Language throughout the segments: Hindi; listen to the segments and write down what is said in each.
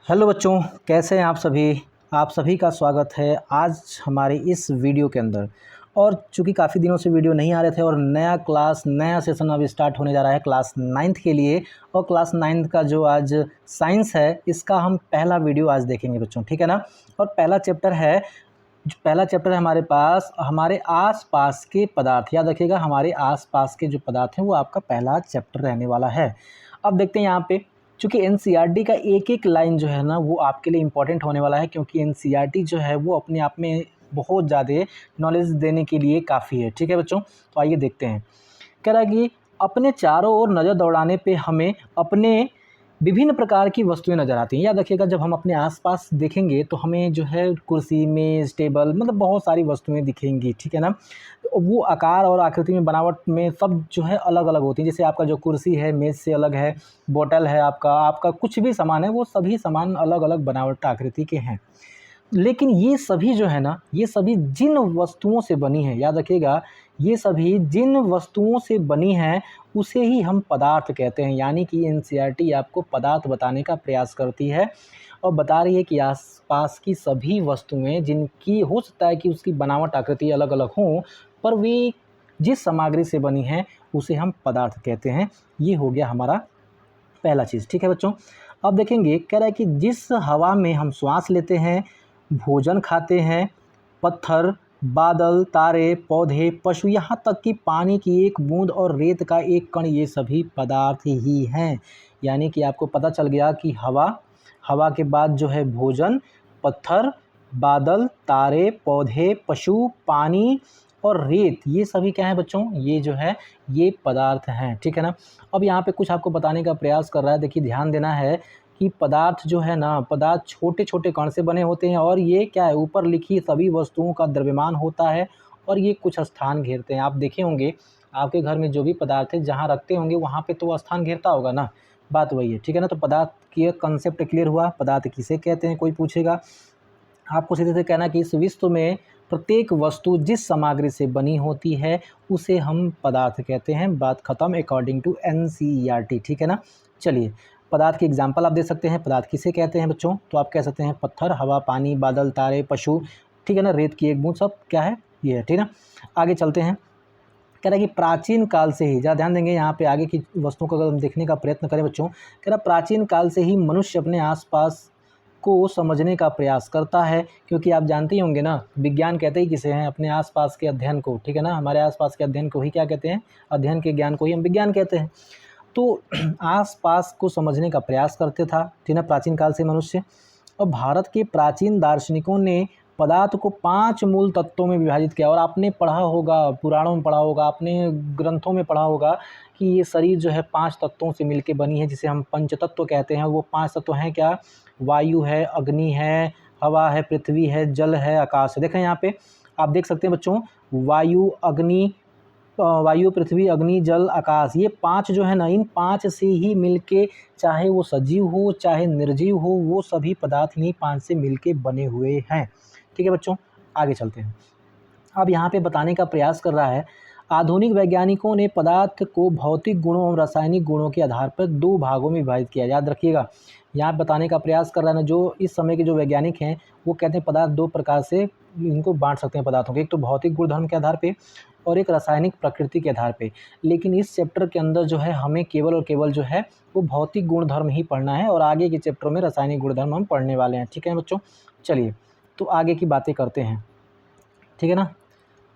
हेलो बच्चों, कैसे हैं आप सभी का स्वागत है आज हमारे इस वीडियो के अंदर। और चूँकि काफ़ी दिनों से वीडियो नहीं आ रहे थे और नया सेशन अब स्टार्ट होने जा रहा है क्लास 9th के लिए। और क्लास 9th का जो आज साइंस है, इसका हम पहला वीडियो आज देखेंगे बच्चों, ठीक है ना। और पहला चैप्टर है हमारे पास हमारे आसपास के पदार्थ। याद रखिएगा, हमारे आसपास के जो पदार्थ हैं वो आपका पहला चैप्टर रहने वाला है। अब देखते हैं यहाँ पे, चूँकि एनसीईआरटी का एक एक लाइन जो है ना वो आपके लिए इम्पॉर्टेंट होने वाला है, क्योंकि एनसीईआरटी जो है वो अपने आप में बहुत ज़्यादा नॉलेज देने के लिए काफ़ी है। ठीक है बच्चों, तो आइए देखते हैं। कह रहा है कि अपने चारों ओर नज़र दौड़ाने पे हमें अपने विभिन्न प्रकार की वस्तुएं नज़र आती हैं। याद रखिएगा, जब हम अपने आसपास देखेंगे तो हमें जो है कुर्सी, मेज़, टेबल, मतलब बहुत सारी वस्तुएं दिखेंगी, ठीक है ना। तो वो आकार और आकृति में, बनावट में सब जो है अलग अलग होती हैं। जैसे आपका जो कुर्सी है मेज़ से अलग है, बोतल है, आपका कुछ भी सामान है, वो सभी सामान अलग अलग बनावट आकृति के हैं। लेकिन ये सभी जो है ना, ये सभी जिन वस्तुओं से बनी है, याद रखिएगा, ये सभी जिन वस्तुओं से बनी हैं उसे ही हम पदार्थ कहते हैं। यानी कि एनसीईआरटी आपको पदार्थ बताने का प्रयास करती है और बता रही है कि आसपास की सभी वस्तुएं, जिनकी हो सकता है कि उसकी बनावट आकृति अलग अलग हों, पर वे जिस सामग्री से बनी हैं उसे हम पदार्थ कहते हैं। ये हो गया हमारा पहला चीज़, ठीक है बच्चों। अब देखेंगे, कह रहा है कि जिस हवा में हम श्वास लेते हैं, भोजन खाते हैं, पत्थर, बादल, तारे, पौधे, पशु, यहाँ तक कि पानी की एक बूंद और रेत का एक कण, ये सभी पदार्थ ही हैं। यानी कि आपको पता चल गया कि हवा के बाद जो है भोजन, पत्थर, बादल, तारे, पौधे, पशु, पानी और रेत, ये सभी क्या है बच्चों, ये जो है ये पदार्थ हैं, ठीक है ना। अब यहाँ पे कुछ आपको बताने का प्रयास कर रहा है। देखिए, ध्यान देना है कि पदार्थ जो है ना, पदार्थ छोटे छोटे कण से बने होते हैं और ये क्या है, ऊपर लिखी सभी वस्तुओं का द्रव्यमान होता है और ये कुछ स्थान घेरते हैं। आप देखे होंगे आपके घर में जो भी पदार्थ है जहाँ रखते होंगे वहाँ पे तो वो स्थान घेरता होगा ना, बात वही है, ठीक है ना। तो पदार्थ की एक कंसेप्ट क्लियर हुआ, पदार्थ किसे कहते हैं, कोई पूछेगा आपको सीधे से कहना कि इस विश्व में प्रत्येक वस्तु जिस सामग्री से बनी होती है उसे हम पदार्थ कहते हैं। बात खत्म अकॉर्डिंग टू एनसीईआरटी, ठीक है ना। चलिए, पदार्थ की एग्जांपल आप दे सकते हैं। पदार्थ किसे कहते हैं बच्चों, तो आप कह सकते हैं पत्थर, हवा, पानी, बादल, तारे, पशु, ठीक है ना, रेत की एक बूंद, सब क्या है, ये है, ठीक है ना। आगे चलते हैं। कह रहा है कि प्राचीन काल से ही, ज़रा ध्यान देंगे यहाँ पे, आगे की वस्तुओं को अगर हम देखने का प्रयत्न करें बच्चों, कह रहा प्राचीन काल से ही मनुष्य अपने आसपास को समझने का प्रयास करता है। क्योंकि आप जानते ही होंगे ना, विज्ञान कहते ही किसे हैं, अपने आसपास के अध्ययन को, ठीक है ना। हमारे आसपास के अध्ययन को ही क्या कहते हैं, अध्ययन के ज्ञान को ही हम विज्ञान कहते हैं। तो आसपास को समझने का प्रयास करते था, ठीक है, प्राचीन काल से मनुष्य। और भारत के प्राचीन दार्शनिकों ने पदार्थ को 5 मूल तत्वों में विभाजित किया। और आपने पढ़ा होगा, पुराणों में पढ़ा होगा, आपने ग्रंथों में पढ़ा होगा कि ये शरीर जो है 5 तत्वों से मिलके बनी है, जिसे हम पंचतत्व कहते हैं। वो 5 तत्व हैं क्या, वायु है, अग्नि है, हवा है, पृथ्वी है, जल है, आकाश है। देखें यहाँ पे आप देख सकते हैं बच्चों, वायु, पृथ्वी, अग्नि, जल, आकाश, ये 5 जो है ना, इन 5 से ही मिलके, चाहे वो सजीव हो चाहे निर्जीव हो, वो सभी पदार्थ इन्हीं 5 से मिलके बने हुए हैं, ठीक है बच्चों। आगे चलते हैं। अब यहाँ पे बताने का प्रयास कर रहा है, आधुनिक वैज्ञानिकों ने पदार्थ को भौतिक गुणों और रासायनिक गुणों के आधार पर 2 भागों में विभाजित किया। याद रखिएगा, यहाँ बताने का प्रयास कर रहा है ना, जो इस समय के जो वैज्ञानिक हैं वो कहते हैं पदार्थ 2 प्रकार से इनको बांट सकते हैं पदार्थों के, एक तो भौतिक गुणधर्म के आधार पे और एक रासायनिक प्रकृति के आधार पे। लेकिन इस चैप्टर के अंदर जो है हमें केवल और केवल जो है वो भौतिक गुणधर्म ही पढ़ना है और आगे के चैप्टरों में रासायनिक गुणधर्म हम पढ़ने वाले हैं, ठीक है बच्चों। चलिए, तो आगे की बातें करते हैं, ठीक है ना।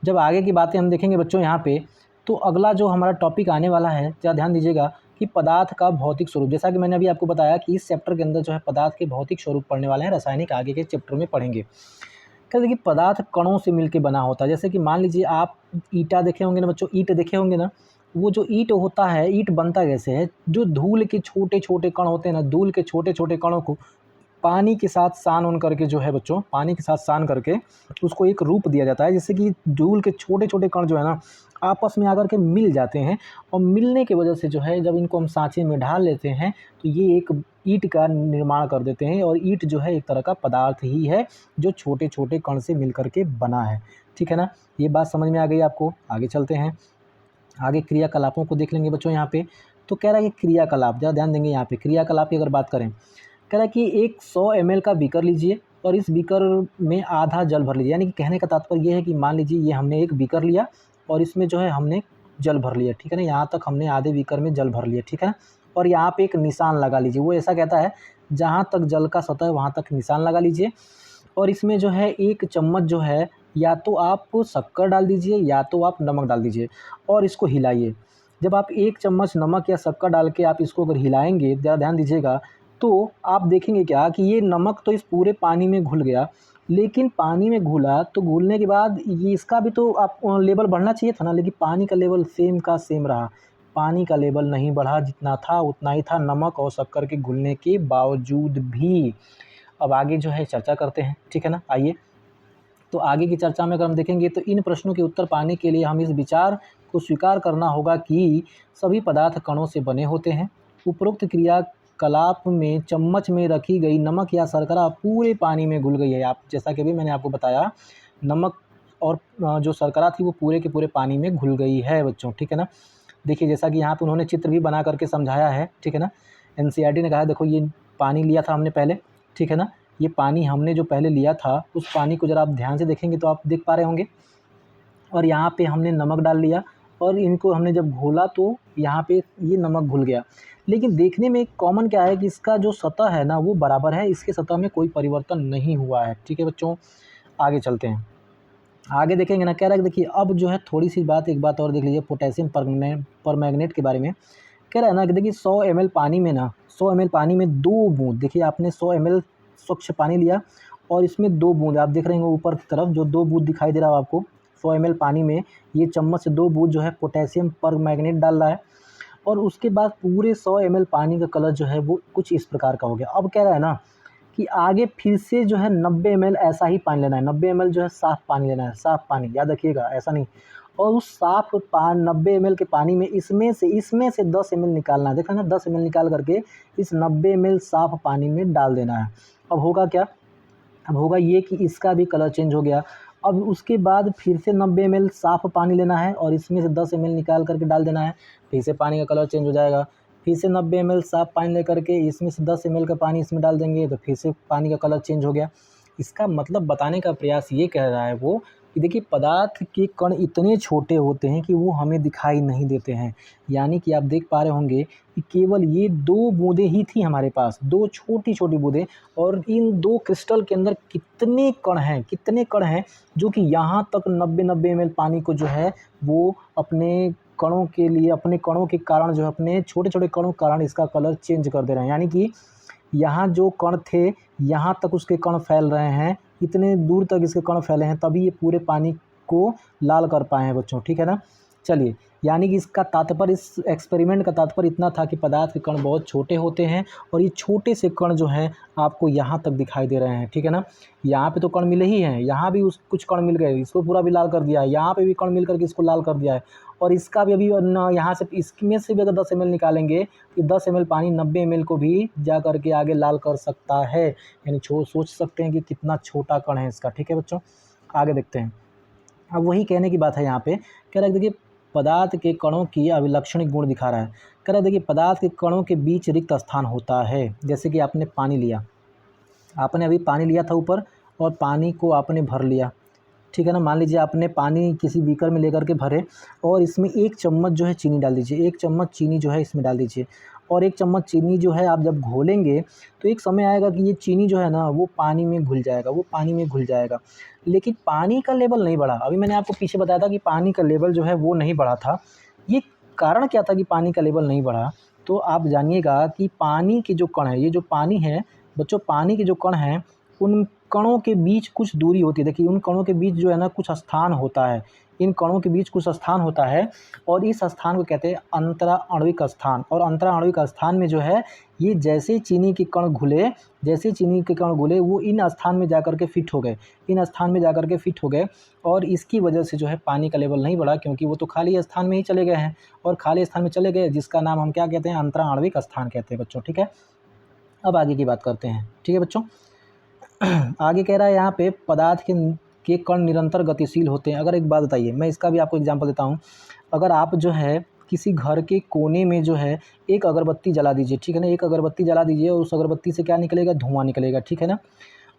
जब आगे की बातें हम देखेंगे बच्चों यहाँ पे, तो अगला जो हमारा टॉपिक आने वाला है, ज़रा ध्यान दीजिएगा कि पदार्थ का भौतिक स्वरूप। जैसा कि मैंने अभी आपको बताया कि इस चैप्टर के अंदर जो है पदार्थ के भौतिक स्वरूप पढ़ने वाले हैं, रासायनिक आगे के चैप्टर में पढ़ेंगे। क्या देखिए, पदार्थ कणों से मिलकर बना होता है। जैसे कि मान लीजिए आप ईंटा देखे होंगे ना बच्चों, ईंट देखे होंगे ना, वो जो ईंट होता है, ईंट बनता कैसे है, जो धूल के छोटे छोटे कण होते हैं ना, धूल के छोटे छोटे कणों को पानी के साथ सान करके जो है बच्चों, पानी के साथ सान करके उसको एक रूप दिया जाता है, जिससे कि धूल के छोटे छोटे कण जो है ना आपस में आकर के मिल जाते हैं। और मिलने की वजह से जो है जब इनको हम सांचे में ढाल लेते हैं तो ये एक ईंट का निर्माण कर देते हैं। और ईंट जो है एक तरह का पदार्थ ही है जो छोटे छोटे कण से मिल करके बना है, ठीक है ना। ये बात समझ में आ गई आपको। आगे चलते हैं, आगे क्रियाकलापों को देख लेंगे बच्चों यहाँ पे। तो कह रहा है कि क्रियाकलाप, ज़रा ध्यान देंगे यहाँ पे, क्रियाकलाप की अगर बात करें कह रहा है कि एक 100 ml का बीकर लीजिए और इस बीकर में आधा जल भर लीजिए। यानी कि कहने का तात्पर्य ये है कि मान लीजिए ये हमने एक बीकर लिया और इसमें जो है हमने जल भर लिया, ठीक है ना। यहाँ तक हमने आधे बीकर में जल भर लिया, ठीक है ना। और यहाँ पे एक निशान लगा लीजिए। वो ऐसा कहता है जहाँ तक जल का सतह है वहाँ तक निशान लगा लीजिए। और इसमें जो है 1 चम्मच जो है या तो आप शक्कर डाल दीजिए या तो आप नमक डाल दीजिए और इसको हिलाइए। जब आप 1 चम्मच नमक या शक्कर डाल के आप इसको अगर हिलाएँगे, ज़रा ध्यान दीजिएगा, तो आप देखेंगे क्या कि ये नमक तो इस पूरे पानी में घुल गया, लेकिन पानी में घुला तो घुलने के बाद ये इसका भी तो आप लेवल बढ़ना चाहिए था ना, लेकिन पानी का लेवल सेम का सेम रहा। पानी का लेवल नहीं बढ़ा, जितना था उतना ही था नमक और शक्कर के घुलने के बावजूद भी। अब आगे जो है चर्चा करते हैं, ठीक है ना। आइए, तो आगे की चर्चा में अगर हम देखेंगे तो इन प्रश्नों के उत्तर पाने के लिए हम इस विचार को स्वीकार करना होगा कि सभी पदार्थ कणों से बने होते हैं। उपरोक्त क्रियाकलाप में चम्मच में रखी गई नमक या शर्करा पूरे पानी में घुल गई है। आप जैसा कि अभी मैंने आपको बताया, नमक और जो शर्करा थी वो पूरे के पूरे पानी में घुल गई है बच्चों, ठीक है ना। देखिए जैसा कि यहाँ पे उन्होंने चित्र भी बना करके समझाया है, ठीक है ना। एनसीईआरटी ने कहा है देखो ये पानी लिया था हमने पहले, ठीक है ना। ये पानी हमने जो पहले लिया था उस पानी को ज़रा आप ध्यान से देखेंगे तो आप देख पा रहे होंगे। और यहाँ पे हमने नमक डाल लिया और इनको हमने जब घोला तो यहाँ पे ये नमक घुल गया। लेकिन देखने में एक कॉमन क्या है कि इसका जो सतह है ना वो बराबर है, इसके सतह में कोई परिवर्तन नहीं हुआ है, ठीक है बच्चों। आगे चलते हैं, आगे देखेंगे ना। कह रहा है कि देखिए अब जो है थोड़ी सी बात, एक बात और देख लीजिए पोटेशियम परमैंगनेट के बारे में। कह रहा है ना कि देखिए 100 ml पानी में ना 100 ml पानी में 2 बूँद, देखिए आपने 100 ml स्वच्छ पानी लिया और इसमें 2 बूँद आप देख रहे होंगे ऊपर की तरफ जो 2 बूँद दिखाई दे रहा है आपको। 100 ml पानी में ये चम्मच से 2 बूँद जो है पोटेशियम परमैंगनेट डाल रहा है और उसके बाद पूरे 100 ml पानी का कलर जो है वो कुछ इस प्रकार का हो गया। अब कह रहा है ना कि आगे फिर से जो है 90 ml ऐसा ही पानी लेना है। 90 ml जो है साफ़ पानी लेना है, साफ़ पानी, याद रखिएगा ऐसा नहीं। और उस साफ़ 90 ml के पानी में इसमें से 10 ml निकालना है। देखा ना, 10 ml निकाल करके इस 90 ml साफ़ पानी में डाल देना है। अब होगा क्या, अब होगा ये कि इसका भी कलर चेंज हो गया। अब उसके बाद फिर से 90 ml साफ़ पानी लेना है और इसमें से 10 ml निकाल करके डाल देना है, फिर से पानी का कलर चेंज हो जाएगा। फिर से 90 ml साफ़ पानी लेकर के इसमें से 10 ml का पानी इसमें डाल देंगे तो फिर से पानी का कलर चेंज हो गया। इसका मतलब बताने का प्रयास ये कह रहा है वो कि देखिए पदार्थ के कण इतने छोटे होते हैं कि वो हमें दिखाई नहीं देते हैं। यानी कि आप देख पा रहे होंगे कि केवल ये 2 बूँदें ही थी हमारे पास, 2 छोटी-छोटी बूँदें, और इन 2 क्रिस्टल के अंदर कितने कण हैं जो कि यहाँ तक 90 ml पानी को जो है वो अपने कणों के लिए, अपने कणों के कारण जो है, अपने छोटे-छोटे कणों के कारण इसका कलर चेंज कर दे रहे हैं। यानी कि यहाँ जो कण थे यहाँ तक उसके कण फैल रहे हैं, इतने दूर तक इसके कण फैले हैं, तभी ये पूरे पानी को लाल कर पाए हैं बच्चों, ठीक है ना। चलिए, यानी कि इसका तात्पर्य, इस एक्सपेरिमेंट का तात्पर्य इतना था कि पदार्थ के कण बहुत छोटे होते हैं और ये छोटे से कण जो हैं आपको यहाँ तक दिखाई दे रहे हैं, ठीक है ना। यहाँ पे तो कण मिले ही हैं, यहाँ भी कुछ कण मिल गए, इसको पूरा भी लाल कर दिया है, यहाँ पे भी कण मिल करके इसको लाल कर दिया है, और इसका भी अभी यहाँ से, इसमें से भी अगर 10 ml निकालेंगे तो 10 ml पानी 90 ml को भी जा करके आगे लाल कर सकता है। यानी सोच सकते हैं कि कितना छोटा कण है इसका, ठीक है बच्चों। आगे देखते हैं। अब वही कहने की बात है यहाँ पे, कह रहा है देखिए पदार्थ के कणों की अभिलक्षणिक गुण दिखा रहा है। कह रहा है देखिए पदार्थ के कणों के बीच रिक्त स्थान होता है। जैसे कि आपने पानी लिया, आपने अभी पानी लिया था ऊपर और पानी को आपने भर लिया, ठीक है ना। मान लीजिए आपने पानी किसी बीकर में लेकर के भरे और इसमें 1 चम्मच जो है चीनी डाल दीजिए, 1 चम्मच चीनी जो है इसमें डाल दीजिए, और 1 चम्मच चीनी जो है आप जब घोलेंगे तो एक समय आएगा कि ये चीनी जो है ना वो पानी में घुल जाएगा, लेकिन पानी का लेवल नहीं बढ़ा। अभी मैंने आपको पीछे बताया था कि पानी का लेवल जो है वो नहीं बढ़ा था। ये कारण क्या था कि पानी का लेवल नहीं बढ़ा, तो आप जानिएगा कि पानी के जो कण है, ये जो पानी है बच्चों, पानी के जो कण हैं उन कणों के बीच कुछ दूरी होती है। देखिए उन कणों के बीच जो है ना कुछ स्थान होता है, इन कणों के बीच कुछ स्थान होता है और इस स्थान को कहते हैं अंतरा आणविक स्थान। और अंतरा आणविक स्थान में जो है ये जैसे चीनी के कण घुले वो इन स्थान में जाकर के फिट हो गए, और इसकी वजह से जो है पानी का लेवल नहीं बढ़ा, क्योंकि वो तो खाली स्थान में ही चले गए हैं, और खाली स्थान में चले गए जिसका नाम हम क्या कहते हैं, अंतरा आणविक स्थान कहते हैं बच्चों, ठीक है। अब आगे की बात करते हैं, ठीक है बच्चों। आगे कह रहा है यहाँ पे पदार्थ के कण निरंतर गतिशील होते हैं। अगर एक बात बताइए, मैं इसका भी आपको एग्जांपल देता हूँ। अगर आप जो है किसी घर के कोने में जो है एक अगरबत्ती जला दीजिए, ठीक है ना। एक अगरबत्ती जला दीजिए और उस अगरबत्ती से क्या निकलेगा, धुआं निकलेगा, ठीक है ना।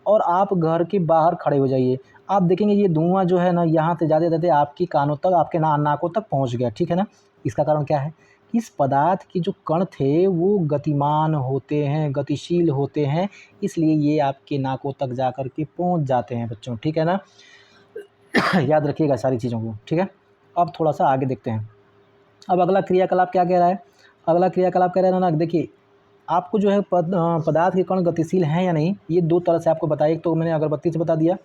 और आप घर के बाहर खड़े हो जाइए, आप देखेंगे ये धुआं जो है ना यहाँ से जाते-जाते आपकी कानों तक, आपके नाकों तक पहुँच गया, ठीक है ना। इसका कारण क्या है, इस पदार्थ के जो कण थे वो गतिमान होते हैं, गतिशील होते हैं, इसलिए ये आपके नाकों तक जा कर के पहुँच जाते हैं बच्चों, ठीक है ना। याद रखिएगा सारी चीज़ों को, ठीक है। अब थोड़ा-सा आगे देखते हैं। अब अगला क्रियाकलाप क्या कह रहा है, अगला क्रियाकलाप कह रहा है ना, देखिए आपको जो है पदार्थ के कण गतिशील हैं या नहीं, ये 2 तरह से आपको बताया। एक तो मैंने अगरबत्ती से बता दिया,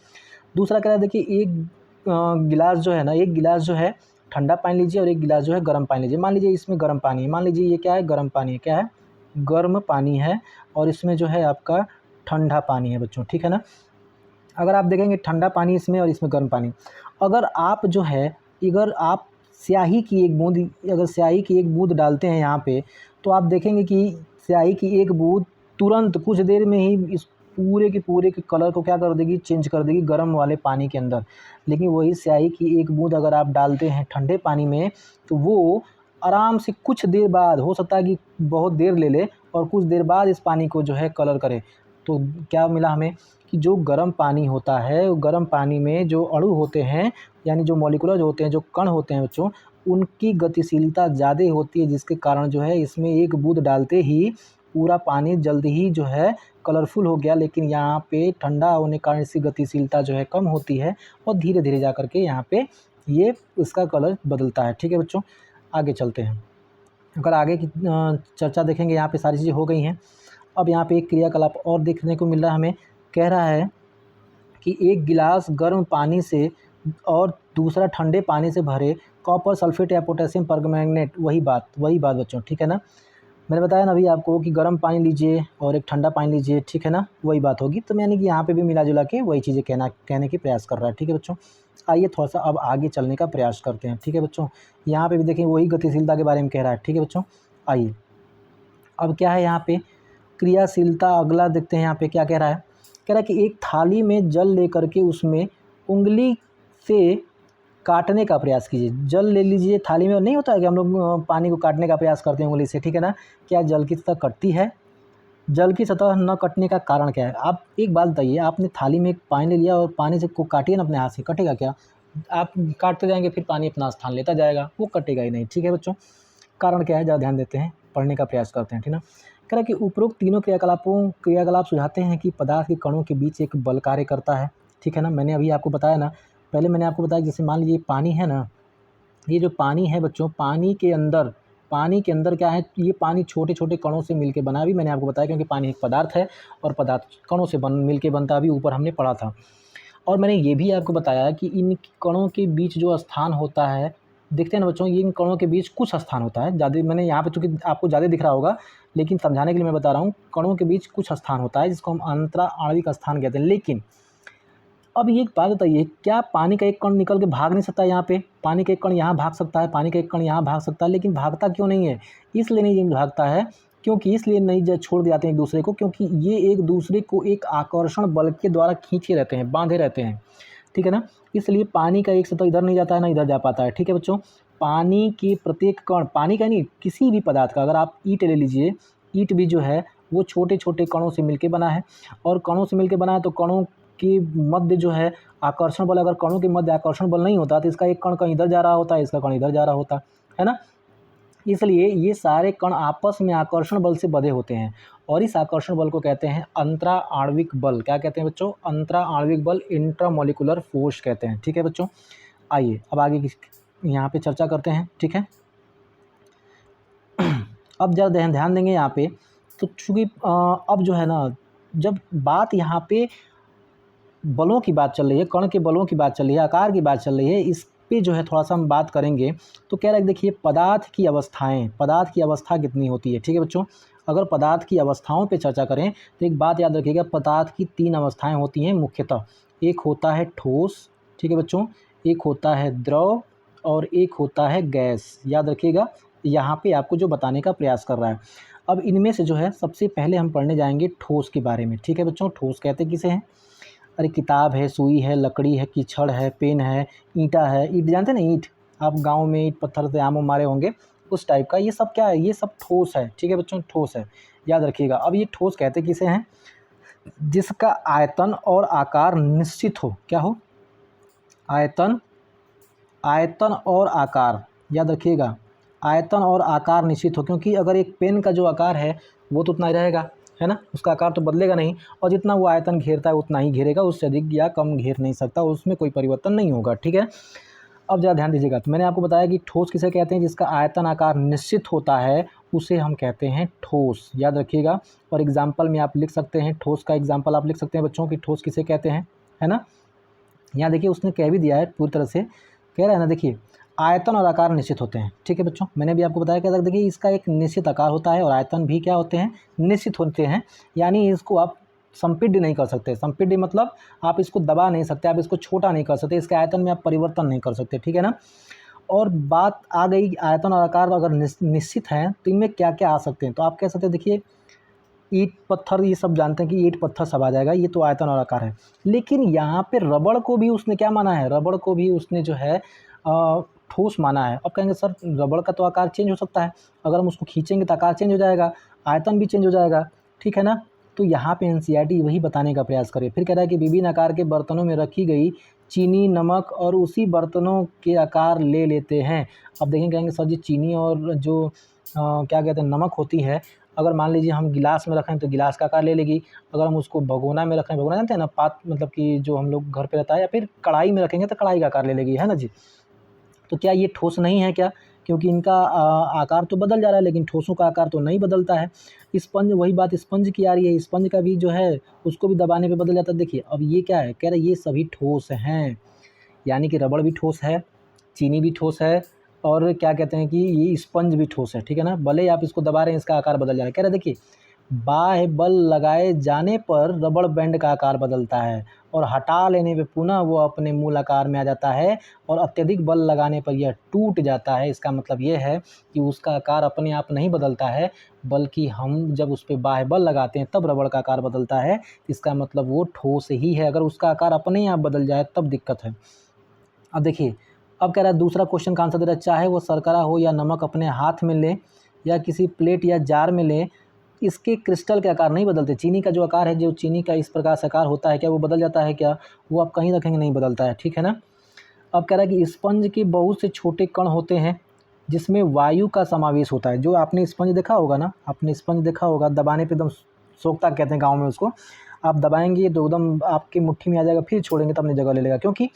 दूसरा कह रहा है देखिए एक गिलास जो है ना, एक गिलास जो है ठंडा पानी लीजिए और एक गिलास जो है गर्म पानी लीजिए। मान लीजिए इसमें गर्म पानी है, मान लीजिए ये क्या है, गर्म पानी है, क्या है, गर्म पानी है, और इसमें जो है आपका ठंडा पानी है बच्चों, ठीक है ना। अगर आप देखेंगे ठंडा पानी इसमें और इसमें गर्म पानी, अगर आप जो है, अगर आप स्याही की एक बूँद, अगर स्याही की एक बूँद डालते हैं यहाँ पे, तो आप देखेंगे कि स्याही की एक बूँद तुरंत कुछ देर में ही इस पूरे के कलर को क्या कर देगी, चेंज कर देगी गर्म वाले पानी के अंदर। लेकिन वही स्याही की एक बूँद अगर आप डालते हैं ठंडे पानी में, तो वो आराम से कुछ देर बाद, हो सकता है कि बहुत देर ले ले, और कुछ देर बाद इस पानी को जो है कलर करे। तो क्या मिला हमें कि जो गर्म पानी होता है, वो गर्म पानी में जो अणु होते हैं, यानी जो मॉलिक्यूलर होते हैं, जो कण होते हैं बच्चों, उनकी गतिशीलता ज़्यादा होती है, जिसके कारण जो है इसमें एक बूँद डालते ही पूरा पानी जल्द ही जो है कलरफुल हो गया। लेकिन यहाँ पे ठंडा होने के कारण इसकी गतिशीलता जो है कम होती है, और धीरे-धीरे जा कर के यहाँ पे ये इसका कलर बदलता है, ठीक है बच्चों। आगे चलते हैं। अगर आगे की चर्चा देखेंगे, यहाँ पे सारी चीज़ें हो गई हैं। अब यहाँ पे एक क्रियाकलाप और देखने को मिल रहा है हमें, कह रहा है कि एक गिलास गर्म पानी से और दूसरा ठंडे पानी से भरे कॉपर सल्फेट या पोटेशियम परमैंगनेट, वही बात बच्चों, ठीक है ना। मैंने बताया ना अभी आपको कि गर्म पानी लीजिए और एक ठंडा पानी लीजिए, ठीक है ना, वही बात होगी। तो यानी कि यहाँ पे भी मिला जुला के वही चीज़ें कहने की प्रयास कर रहा है, ठीक है बच्चों। आइए थोड़ा-सा अब आगे चलने का प्रयास करते हैं, ठीक है बच्चों। यहाँ पे भी देखिए वही गतिशीलता के बारे में कह रहा है, ठीक है बच्चों। आइए अब क्या है यहाँ पे क्रियाशीलता, अगला देखते हैं यहाँ पे क्या कह रहा है। कह रहा है कि एक थाली में जल लेकर के उसमें उंगली से काटने का प्रयास कीजिए। जल ले लीजिए थाली में, और नहीं होता है कि हम लोग पानी को काटने का प्रयास करते हैं उंगली से, ठीक है ना। क्या जल की सतह कटती है? जल की सतह न कटने का कारण क्या है? आप एक बात बताइए, आपने थाली में एक पानी ले लिया और पानी से को काटिए ना अपने हाथ से, कटेगा क्या? आप काटते जाएंगे, फिर पानी अपना स्थान लेता जाएगा, वो कटेगा ही नहीं, ठीक है बच्चों। कारण क्या है, ज़रा ध्यान देते हैं, पढ़ने का प्रयास करते हैं, ठीक है ना। कह रहा है कि उपरोक्त तीनों क्रियाकलाप सुझाते हैं कि पदार्थ के कणों के बीच एक बल कार्य करता है, ठीक है ना। मैंने अभी आपको बताया ना, पहले मैंने आपको बताया, जैसे मान लीजिए पानी है ना, ये जो पानी है बच्चों, पानी के अंदर क्या है, ये पानी छोटे-छोटे कणों से मिलके बना है। अभी मैंने आपको बताया, क्योंकि पानी एक पदार्थ है और पदार्थ कणों से मिलके बनता है, अभी ऊपर हमने पढ़ा था। और मैंने ये भी आपको बताया कि इन कणों के बीच जो स्थान होता है, देखते हैं ना बच्चों, ये इन कणों के बीच कुछ स्थान होता है, ज़्यादा मैंने यहाँ पे, चूँकि आपको ज़्यादा दिख रहा होगा, लेकिन समझाने के लिए मैं बता रहा हूँ, कणों के बीच कुछ स्थान होता है जिसको हम अंतरा आणविक स्थान कहते हैं। लेकिन अब ये एक बात बताइए, क्या पानी का एक कण निकल के भाग नहीं सकता यहाँ पे? पानी का एक कण यहाँ भाग सकता है, पानी का एक कण यहाँ भाग सकता है, लेकिन भागता क्यों नहीं है? इसलिए नहीं भागता है, क्योंकि इसलिए नहीं छोड़ जाते हैं एक दूसरे को, क्योंकि ये एक दूसरे को एक आकर्षण बल के द्वारा खींचे रहते हैं, बांधे रहते हैं, ठीक है ना। इसलिए पानी का एक सतह इधर नहीं जाता है, ना इधर जा पाता है, ठीक है बच्चों। पानी के प्रत्येक कण, पानी का नहीं, किसी भी पदार्थ का, अगर आप ईंट ले लीजिए, ईंट भी जो है वो छोटे-छोटे कणों से मिलके बना है, और कणों से मिलके बना है, तो कणों के मध्य जो है आकर्षण बल, अगर कणों के मध्य आकर्षण बल नहीं होता, तो इसका एक कण कहीं इधर जा रहा होता है, इसका कण इधर जा रहा होता है ना। इसलिए ये सारे कण आपस में आकर्षण बल से बंधे होते हैं, और इस आकर्षण बल को कहते हैं अंतरा आणविक बल। क्या कहते हैं बच्चों? अंतरा आणविक बल, इंट्रामोलिकुलर फोर्स कहते हैं, ठीक है बच्चों। आइए अब आगे की यहाँ पे चर्चा करते हैं, ठीक है। अब जरा ध्यान देंगे यहाँ पे, तो चूँकि अब जो है ना, जब बात यहाँ पे बलों की बात चल रही है, कण के बलों की बात चल रही है, आकार की बात चल रही है, इस पे जो है थोड़ा सा हम बात करेंगे। तो कह रहा है देखिए, पदार्थ की अवस्था कितनी होती है, ठीक है बच्चों। अगर पदार्थ की अवस्थाओं पे चर्चा करें, तो एक बात याद रखिएगा, पदार्थ की 3 अवस्थाएं होती हैं मुख्यतः। एक होता है ठोस, ठीक है बच्चों, एक होता है द्रव, और एक होता है गैस। याद रखिएगा, यहाँ पे आपको जो बताने का प्रयास कर रहा है। अब इनमें से जो है सबसे पहले हम पढ़ने जाएंगे ठोस के बारे में, ठीक है बच्चों। ठोस कहते किसे हैं? अरे किताब है, सुई है, लकड़ी है, कीचड़ है, पेन है, ईंटा है। ईंट जानते हैं ना, ईंट, आप गांव में ईंट पत्थर से आम मारे होंगे, उस टाइप का, ये सब क्या है, ये सब ठोस है, ठीक है बच्चों, ठोस है, याद रखिएगा। अब ये ठोस कहते किसे हैं, जिसका आयतन और आकार निश्चित हो, क्या हो, आयतन, आयतन और आकार, याद रखिएगा, आयतन और आकार निश्चित हो, क्योंकि अगर एक पेन का जो आकार है वो तो उतना ही रहेगा, है ना, उसका आकार तो बदलेगा नहीं, और जितना वो आयतन घेरता है उतना ही घेरेगा, उससे अधिक या कम घेर नहीं सकता, उसमें कोई परिवर्तन नहीं होगा, ठीक है। अब ज़रा ध्यान दीजिएगा, तो मैंने आपको बताया कि ठोस किसे कहते हैं, जिसका आयतन आकार निश्चित होता है उसे हम कहते हैं ठोस, याद रखिएगा। और एग्जाम्पल में आप लिख सकते हैं, ठोस का एग्जाम्पल आप लिख सकते हैं बच्चों की ठोस किसे कहते हैं, है ना। यहाँ देखिए उसने कह भी दिया है पूरी तरह से, कह रहा है ना, देखिए आयतन और आकार निश्चित होते हैं, ठीक है बच्चों, मैंने भी आपको बताया क्या था, देखिए इसका एक निश्चित आकार होता है और आयतन भी क्या होते हैं, निश्चित होते हैं, यानी इसको आप संपीड्य नहीं कर सकते, संपीड्य मतलब आप इसको दबा नहीं सकते, आप इसको छोटा नहीं कर सकते, इसके आयतन में आप परिवर्तन नहीं कर सकते, ठीक है ना। और बात आ गई आयतन और आकार अगर निश्चित हैं तो इनमें क्या क्या आ सकते हैं, तो आप कह सकते हैं, देखिए ईंट पत्थर ये सब जानते हैं कि ईंट पत्थर सब आ जाएगा, ये तो आयतन और आकार है, लेकिन यहाँ पे रबड़ को भी उसने क्या माना है, रबड़ को भी उसने जो है ठोस माना है। अब कहेंगे सर रबड़ का तो आकार चेंज हो सकता है, अगर हम उसको खींचेंगे तो आकार चेंज हो जाएगा, आयतन भी चेंज हो जाएगा, ठीक है ना। तो यहाँ पे एनसीईआरटी वही बताने का प्रयास करे, फिर कह रहा है कि विभिन्न आकार के बर्तनों में रखी गई चीनी नमक और उसी बर्तनों के आकार ले लेते हैं। अब देखेंगे, कहेंगे सर जी चीनी और जो क्या कहते हैं नमक होती है, अगर मान लीजिए हम गिलास में रखें तो गिलास का आकार ले लेगी, अगर हम उसको भगोना में रखें, भगोना जानते हैं ना, पात मतलब कि जो हम लोग घर पे रहता है, या फिर कढ़ाई में रखेंगे तो कढ़ाई का आकार ले लेगी, है ना जी। तो क्या ये ठोस नहीं है क्या, क्योंकि इनका आकार तो बदल जा रहा है लेकिन ठोसों का आकार तो नहीं बदलता है। स्पंज, वही बात स्पंज की आ रही है, स्पंज का भी जो है उसको भी दबाने पे बदल जाता है। देखिए अब ये क्या है, कह रहे ये सभी ठोस हैं, यानी कि रबड़ भी ठोस है, चीनी भी ठोस है, और क्या कहते हैं कि ये स्पंज भी ठोस है, ठीक है ना। भले ही आप इसको दबा रहे हैं इसका आकार बदल जा रहा है। कह रहे देखिए बाह्य बल लगाए जाने पर रबड़ बैंड का आकार बदलता है और हटा लेने पे पुनः वो अपने मूल आकार में आ जाता है, और अत्यधिक बल लगाने पर यह टूट जाता है। इसका मतलब ये है कि उसका आकार अपने आप नहीं बदलता है, बल्कि हम जब उस पर बाह्य बल लगाते हैं तब रबड़ का आकार बदलता है। इसका मतलब वो ठोस ही है, अगर उसका आकार अपने आप बदल जाए तब दिक्कत है। अब देखिए अब कह रहा है दूसरा क्वेश्चन का आंसर दे रहा है, चाहे वो शर्करा हो या नमक अपने हाथ में ले या किसी प्लेट या जार में ले, इसके क्रिस्टल के आकार नहीं बदलते। चीनी का जो आकार है, जो चीनी का इस प्रकार से आकार होता है, क्या वो बदल जाता है क्या, वो आप कहीं रखेंगे नहीं बदलता है, ठीक है ना। अब कह रहा है कि स्पंज के बहुत से छोटे कण होते हैं जिसमें वायु का समावेश होता है। जो आपने स्पंज देखा होगा ना, आपने स्पंज देखा होगा, दबाने पे एकदम सोखता कहते हैं गाँव में उसको, आप दबाएंगे तो एकदम आपकी मुट्ठी में आ जाएगा, फिर छोड़ेंगे तो अपनी जगह ले लेगा, क्योंकि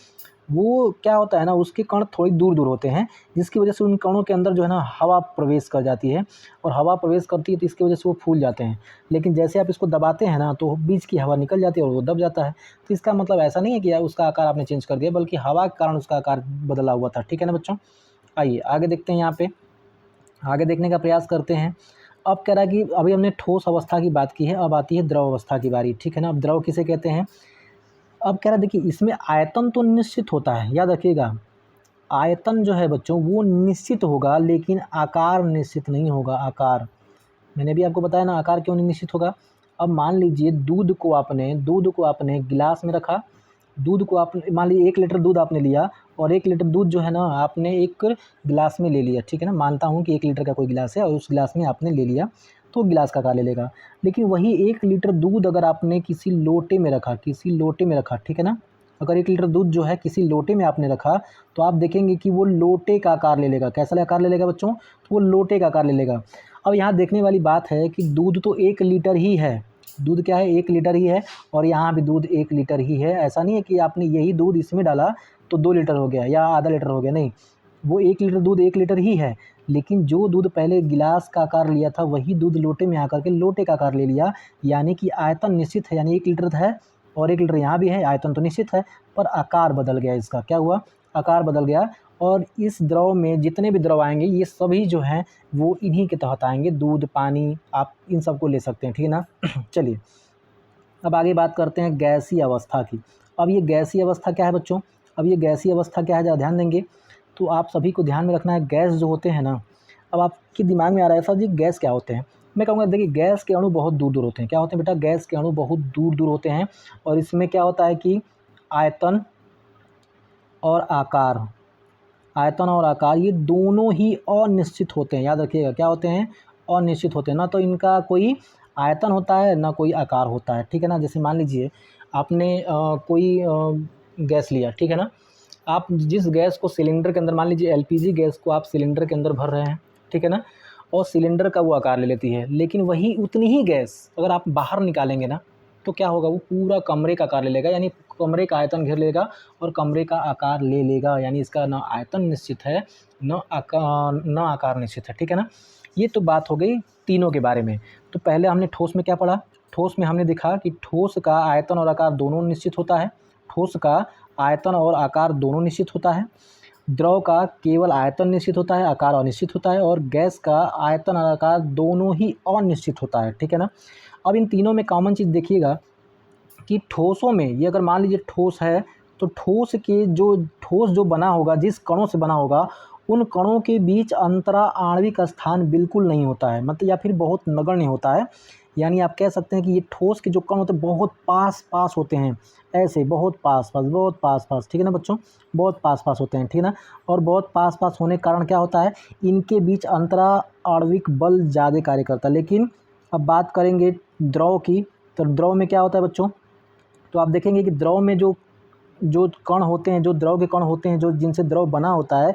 वो क्या होता है ना, उसके कण थोड़ी दूर दूर होते हैं, जिसकी वजह से उन कणों के अंदर जो है ना हवा प्रवेश कर जाती है, और हवा प्रवेश करती है तो इसकी वजह से वो फूल जाते हैं। लेकिन जैसे आप इसको दबाते हैं ना तो बीच की हवा निकल जाती है और वो दब जाता है। तो इसका मतलब ऐसा नहीं है कि उसका आकार आपने चेंज कर दिया, बल्कि हवा के कारण उसका आकार बदला हुआ था, ठीक है ना बच्चों। आइए आगे देखते हैं, यहाँ पे आगे देखने का प्रयास करते हैं। अब कह रहा है कि अभी हमने ठोस अवस्था की बात की है, अब आती है द्रव अवस्था की बारी, ठीक है ना। अब द्रव किसे कहते हैं, अब कह रहा है देखिए इसमें आयतन तो निश्चित होता है, याद रखिएगा, आयतन जो है बच्चों वो निश्चित होगा, लेकिन आकार निश्चित नहीं होगा। आकार मैंने भी आपको बताया ना, आकार क्यों नहीं निश्चित होगा। अब मान लीजिए दूध को आपने गिलास में रखा, दूध को आपने मान लीजिए 1 लीटर दूध आपने लिया, और 1 लीटर दूध जो है ना आपने एक गिलास में ले लिया, ठीक है ना, मानता हूँ कि 1 लीटर का कोई गिलास है और उस गिलास में आपने ले लिया, तो गिलास का आकार ले लेगा। लेकिन वही 1 लीटर दूध अगर आपने किसी लोटे में रखा, ठीक है ना, अगर 1 लीटर दूध जो है किसी लोटे में आपने रखा, तो आप देखेंगे कि वो लोटे का आकार ले लेगा। कैसा आकार ले लेगा बच्चों, तो वो लोटे का आकार ले लेगा। अब यहाँ देखने वाली बात है कि दूध तो 1 लीटर ही है, दूध क्या है 1 लीटर ही है, और यहाँ भी दूध 1 लीटर ही है। ऐसा नहीं है कि आपने यही दूध इसमें डाला तो 2 लीटर हो गया या आधा लीटर हो गया, नहीं, वो 1 लीटर दूध 1 लीटर ही है। लेकिन जो दूध पहले गिलास का आकार लिया था वही दूध लोटे में आकर के लोटे का आकार ले लिया, यानी कि आयतन निश्चित है, यानी 1 लीटर है और 1 लीटर यहाँ भी है, आयतन तो निश्चित है पर आकार बदल गया। इसका क्या हुआ, आकार बदल गया। और इस द्रव में जितने भी द्रव आएंगे ये सभी जो हैं वो इन्हीं के तहत आएंगे, दूध, पानी, आप इन सबको ले सकते हैं, ठीक है ना। चलिए अब आगे बात करते हैं गैसीय अवस्था की। अब ये गैसीय अवस्था क्या है बच्चों, अब ये गैसीय अवस्था क्या है ज़रा ध्यान देंगे तो आप सभी को ध्यान में रखना है। गैस जो होते हैं ना, अब आपके दिमाग में आ रहा है सर जी गैस क्या होते हैं, मैं कहूँगा देखिए गैस के अणु बहुत दूर दूर होते हैं। क्या होते हैं बेटा, गैस के अणु बहुत दूर दूर होते हैं, और इसमें क्या होता है कि आयतन और आकार, आयतन और आकार ये दोनों ही अनिश्चित होते हैं। याद रखिएगा, क्या होते हैं? अनिश्चित होते हैं। ना तो इनका कोई आयतन होता है, ना कोई आकार होता है, ठीक है ना। जैसे मान लीजिए आपने कोई गैस लिया, ठीक है ना। आप जिस गैस को सिलेंडर के अंदर, मान लीजिए एलपीजी गैस को आप सिलेंडर के अंदर भर रहे हैं, ठीक है ना, और सिलेंडर का वो आकार ले लेती है। लेकिन वही उतनी ही गैस अगर आप बाहर निकालेंगे ना, तो क्या होगा? वो पूरा कमरे का आकार ले लेगा, यानी कमरे का आयतन घेर लेगा और कमरे का आकार ले लेगा। यानी इसका न आयतन निश्चित है, न आकार निश्चित है, ठीक है ना। ये तो बात हो गई तीनों के बारे में। तो पहले हमने ठोस में क्या पढ़ा? ठोस में हमने देखा कि ठोस का आयतन और आकार दोनों निश्चित होता है। ठोस का आयतन और आकार दोनों निश्चित होता है। द्रव का केवल आयतन निश्चित होता है, आकार अनिश्चित होता है। और गैस का आयतन और आकार दोनों ही अनिश्चित होता है, ठीक है ना। अब इन तीनों में कॉमन चीज़ देखिएगा कि ठोसों में, ये अगर मान लीजिए ठोस है, तो ठोस जो बना होगा, जिस कणों से बना होगा, उन कणों के बीच अंतरा आणविक स्थान बिल्कुल नहीं होता है, मतलब या फिर बहुत नगण्य होता है। यानी आप कह सकते हैं कि ये ठोस के जो कण होते हैं बहुत पास पास होते हैं, ऐसे बहुत पास पास, ठीक है ना बच्चों, बहुत पास पास होते हैं, ठीक है ना। और बहुत पास पास होने के कारण क्या होता है? इनके बीच अंतरा आणविक बल ज़्यादा कार्य करता है। लेकिन अब बात करेंगे द्रव की, तो द्रव में क्या होता है बच्चों? तो आप देखेंगे कि द्रव में जो कण होते हैं, जो द्रव के कण होते हैं, जो जिनसे द्रव बना होता है,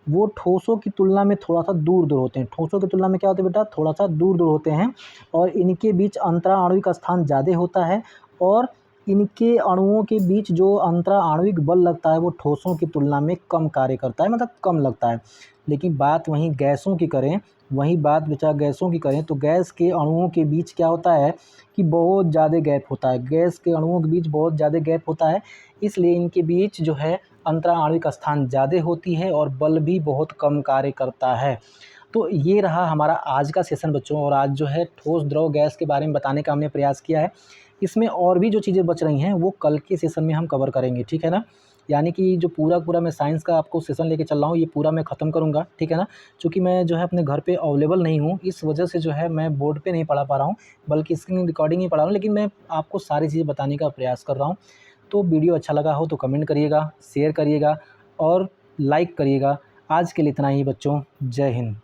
वो ठोसों की तुलना में थोड़ा सा दूर दूर होते हैं। ठोसों की तुलना में क्या होते हैं बेटा? थोड़ा सा दूर दूर होते हैं। और इनके बीच अंतरा आणविक स्थान ज़्यादा होता है। और इनके अणुओं के बीच जो अंतरा आणविक बल लगता है वो ठोसों की तुलना में कम कार्य करता है, मतलब कम लगता है। लेकिन बात वहीं गैसों की करें, गैसों की करें, तो गैस के अणुओं के बीच क्या होता है कि बहुत ज़्यादा गैप होता है। गैस के अणुओं के बीच बहुत ज़्यादा गैप होता है, इसलिए इनके बीच जो है अंतरा आणविक स्थान ज़्यादा होती है और बल भी बहुत कम कार्य करता है। तो ये रहा हमारा आज का सेशन बच्चों। और आज जो है ठोस, द्रव, गैस के बारे में बताने का हमने प्रयास किया है। इसमें और भी जो चीज़ें बच रही हैं वो कल के सेशन में हम कवर करेंगे, ठीक है ना। यानी कि जो पूरा मैं साइंस का आपको सेशन लेके चल रहा हूँ, ये पूरा मैं ख़त्म करूँगा, ठीक है ना। चूँकि मैं जो है अपने घर पे अवेलेबल नहीं हूँ, इस वजह से जो है मैं बोर्ड पे नहीं पढ़ा पा रहा हूँ, बल्कि स्क्रीन रिकॉर्डिंग ही पढ़ा रहा हूँ। लेकिन मैं आपको सारी चीज़ें बताने का प्रयास कर रहा हूँ। तो वीडियो अच्छा लगा हो तो कमेंट करिएगा, शेयर करिएगा और लाइक करिएगा। आज के लिए इतना ही बच्चों। जय हिंद।